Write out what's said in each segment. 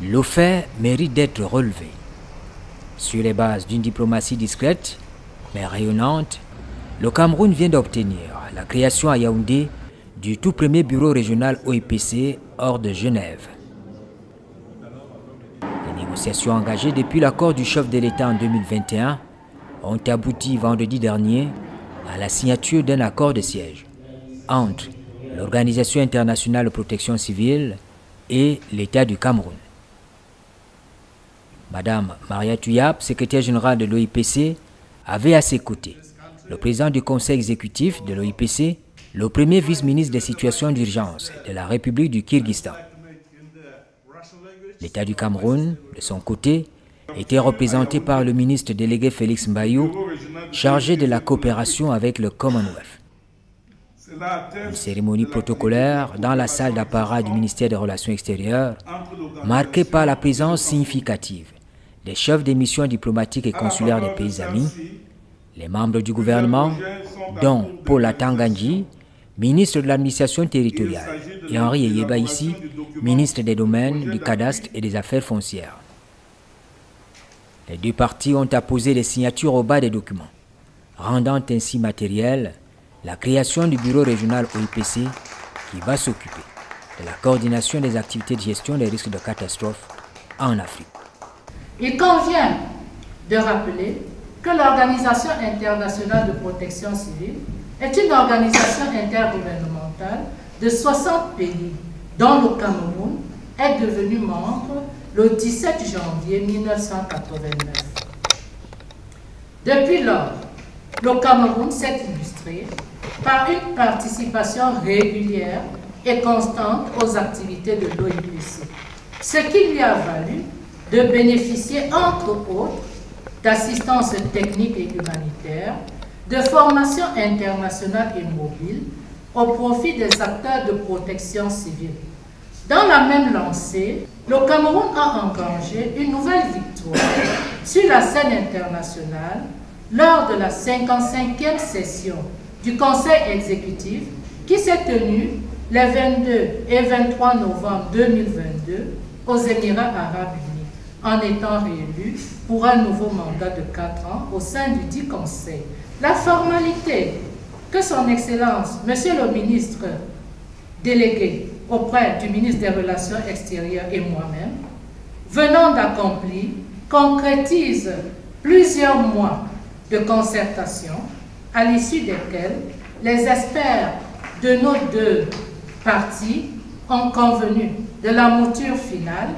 Le fait mérite d'être relevé. Sur les bases d'une diplomatie discrète, mais rayonnante, le Cameroun vient d'obtenir la création à Yaoundé du tout premier bureau régional OIPC hors de Genève. Les négociations engagées depuis l'accord du chef de l'État en 2021 ont abouti vendredi dernier à la signature d'un accord de siège entre l'Organisation internationale de protection civile et l'État du Cameroun. Madame Mariatou Yap, secrétaire générale de l'OIPC, avait à ses côtés le président du conseil exécutif de l'OIPC, le premier vice-ministre des situations d'urgence de la République du Kyrgyzstan. L'État du Cameroun, de son côté, était représenté par le ministre délégué Félix Mbayou, chargé de la coopération avec le Commonwealth. Une cérémonie protocolaire dans la salle d'apparat du ministère des Relations extérieures, marquée par la présence significative des chefs des missions diplomatiques et consulaires des pays amis, les membres du gouvernement, dont Paul Atangandji, ministre de l'administration territoriale, et Henri Eyebaïsi, ministre des domaines, du cadastre et des affaires foncières. Les deux parties ont apposé les signatures au bas des documents, rendant ainsi matérielle la création du bureau régional OIPC qui va s'occuper de la coordination des activités de gestion des risques de catastrophe en Afrique. Il convient de rappeler que l'Organisation internationale de protection civile est une organisation intergouvernementale de 60 pays dont le Cameroun est devenu membre le 17 janvier 1989. Depuis lors, le Cameroun s'est illustré par une participation régulière et constante aux activités de l'OIPC, ce qui lui a valu de bénéficier, entre autres, d'assistance technique et humanitaire, de formation internationale et mobile au profit des acteurs de protection civile. Dans la même lancée, le Cameroun a engagé une nouvelle victoire sur la scène internationale lors de la 55e session du Conseil exécutif qui s'est tenue les 22 et 23 novembre 2022 aux Émirats arabes unis, en étant réélu pour un nouveau mandat de 4 ans au sein du dit Conseil. La formalité que son Excellence, Monsieur le ministre délégué auprès du ministre des Relations extérieures et moi-même, venant d'accomplir, concrétise plusieurs mois de concertation à l'issue desquels les experts de nos deux parties ont convenu de la mouture finale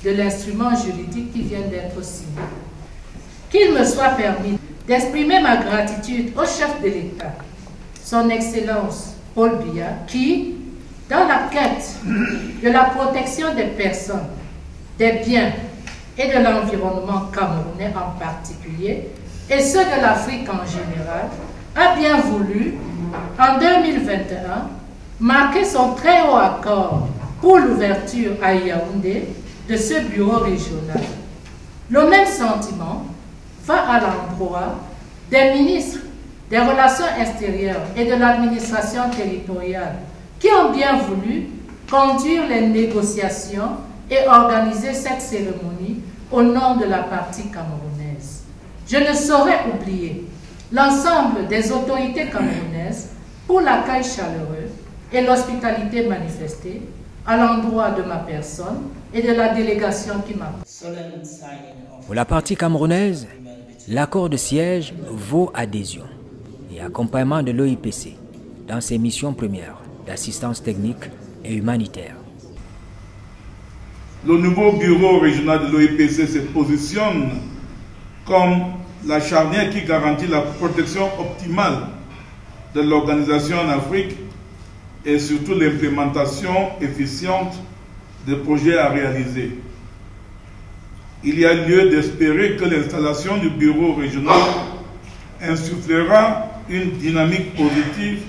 de l'instrument juridique qui vient d'être signé. Qu'il me soit permis d'exprimer ma gratitude au chef de l'État, son Excellence Paul Biya, qui, dans la quête de la protection des personnes, des biens et de l'environnement camerounais en particulier, et ceux de l'Afrique en général, a bien voulu, en 2021, marquer son très haut accord pour l'ouverture à Yaoundé de ce bureau régional. Le même sentiment va à l'endroit des ministres des Relations extérieures et de l'administration territoriale qui ont bien voulu conduire les négociations et organiser cette cérémonie au nom de la partie camerounaise. Je ne saurais oublier l'ensemble des autorités camerounaises pour l'accueil chaleureux et l'hospitalité manifestée à l'endroit de ma personne et de la délégation qui m'a. Pour la partie camerounaise, l'accord de siège vaut adhésion et accompagnement de l'OIPC dans ses missions premières d'assistance technique et humanitaire. Le nouveau bureau régional de l'OIPC se positionne comme la charnière qui garantit la protection optimale de l'organisation en Afrique et surtout l'implémentation efficiente des projets à réaliser. Il y a lieu d'espérer que l'installation du bureau régional insufflera une dynamique positive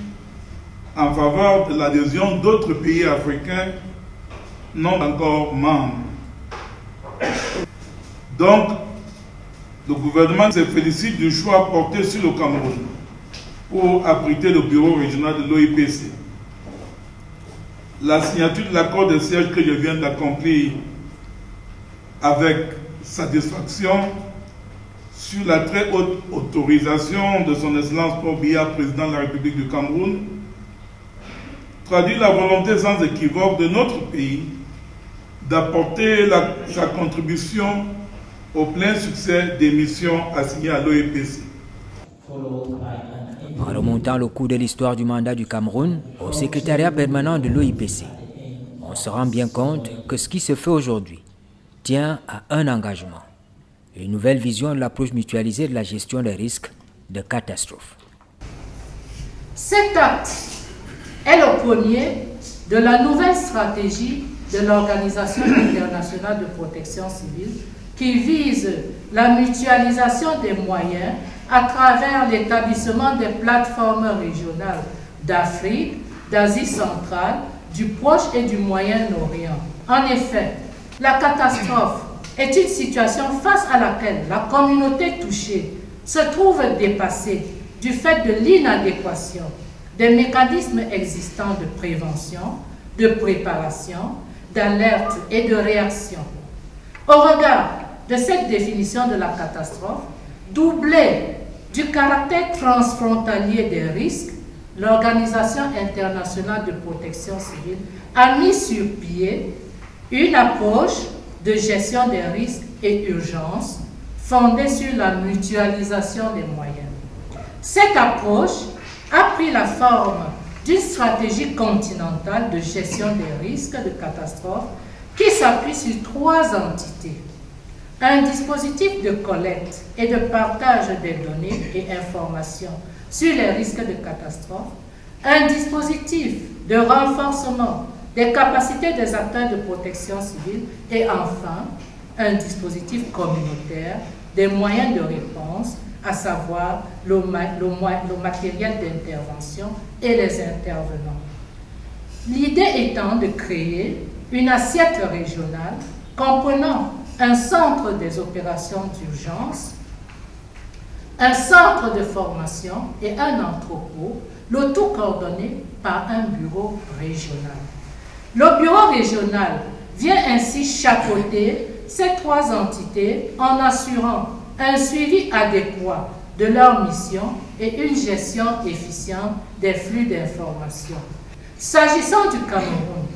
en faveur de l'adhésion d'autres pays africains non encore membres. Donc, le gouvernement se félicite du choix porté sur le Cameroun pour abriter le bureau régional de l'OIPC. La signature de l'accord de siège que je viens d'accomplir avec satisfaction sur la très haute autorisation de son Excellence Paul Biya, président de la République du Cameroun, traduit la volonté sans équivoque de notre pays d'apporter sa contribution au plein succès des missions assignées à l'OEPC. En remontant le cours de l'histoire du mandat du Cameroun au secrétariat permanent de l'OIPC, on se rend bien compte que ce qui se fait aujourd'hui tient à un engagement, une nouvelle vision de l'approche mutualisée de la gestion des risques de catastrophes. Cet acte est le premier de la nouvelle stratégie de l'Organisation internationale de protection civile qui vise la mutualisation des moyens à travers l'établissement des plateformes régionales d'Afrique, d'Asie centrale, du Proche et du Moyen-Orient. En effet, la catastrophe est une situation face à laquelle la communauté touchée se trouve dépassée du fait de l'inadéquation des mécanismes existants de prévention, de préparation, d'alerte et de réaction. Au regard de cette définition de la catastrophe, doublée du caractère transfrontalier des risques, l'Organisation internationale de protection civile a mis sur pied une approche de gestion des risques et urgences fondée sur la mutualisation des moyens. Cette approche a pris la forme d'une stratégie continentale de gestion des risques de catastrophe qui s'appuie sur 3 entités. Un dispositif de collecte et de partage des données et informations sur les risques de catastrophe, un dispositif de renforcement des capacités des acteurs de protection civile et enfin un dispositif communautaire des moyens de réponse, à savoir le matériel d'intervention et les intervenants. L'idée étant de créer une assiette régionale comprenant un centre des opérations d'urgence, un centre de formation et un entrepôt, le tout coordonné par un bureau régional. Le bureau régional vient ainsi chapeauter ces 3 entités en assurant un suivi adéquat de leur mission et une gestion efficiente des flux d'informations. S'agissant du Cameroun,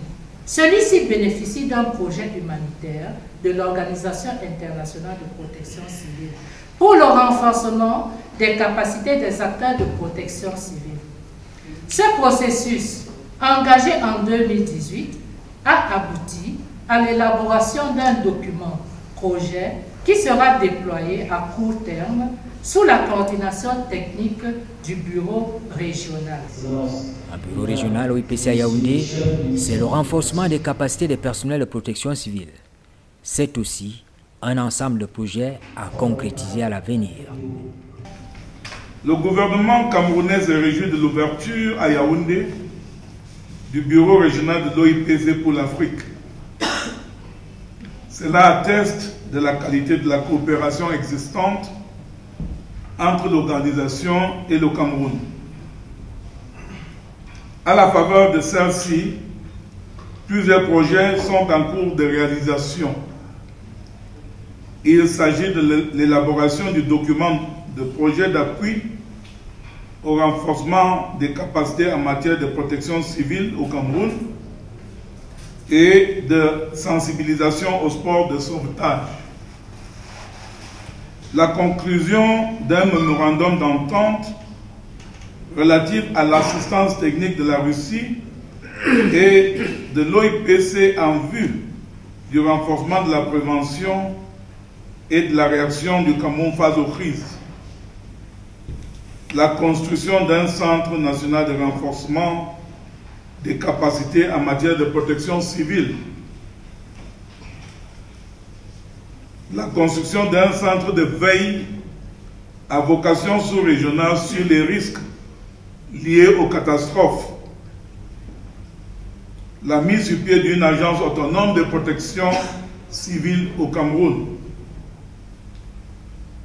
celui-ci bénéficie d'un projet humanitaire de l'Organisation internationale de protection civile pour le renforcement des capacités des acteurs de protection civile. Ce processus, engagé en 2018, a abouti à l'élaboration d'un document projet qui sera déployé à court terme sous la coordination technique du bureau régional. Un bureau régional OIPC à Yaoundé, c'est le renforcement des capacités des personnels de protection civile. C'est aussi un ensemble de projets à concrétiser à l'avenir. Le gouvernement camerounais est réjoui de l'ouverture à Yaoundé du bureau régional de l'OIPC pour l'Afrique. Cela atteste de la qualité de la coopération existante entre l'organisation et le Cameroun. À la faveur de celle-ci, plusieurs projets sont en cours de réalisation. Il s'agit de l'élaboration du document de projet d'appui au renforcement des capacités en matière de protection civile au Cameroun et de sensibilisation au sport de sauvetage. La conclusion d'un mémorandum d'entente relatif à l'assistance technique de la Russie et de l'OIPC en vue du renforcement de la prévention et de la réaction du Cameroun face aux crises. La construction d'un centre national de renforcement des capacités en matière de protection civile. La construction d'un centre de veille à vocation sous-régionale sur les risques liés aux catastrophes. La mise sur pied d'une agence autonome de protection civile au Cameroun.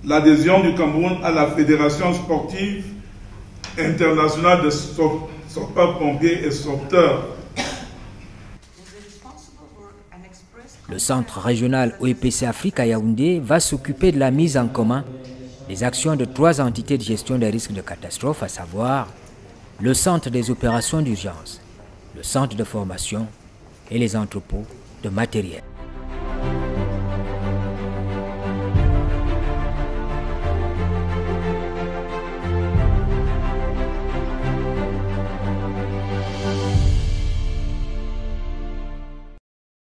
L'adhésion du Cameroun à la Fédération sportive internationale de sapeurs-pompiers et sauveteurs. Le centre régional OEPC Afrique à Yaoundé va s'occuper de la mise en commun des actions de 3 entités de gestion des risques de catastrophe, à savoir le centre des opérations d'urgence, le centre de formation et les entrepôts de matériel.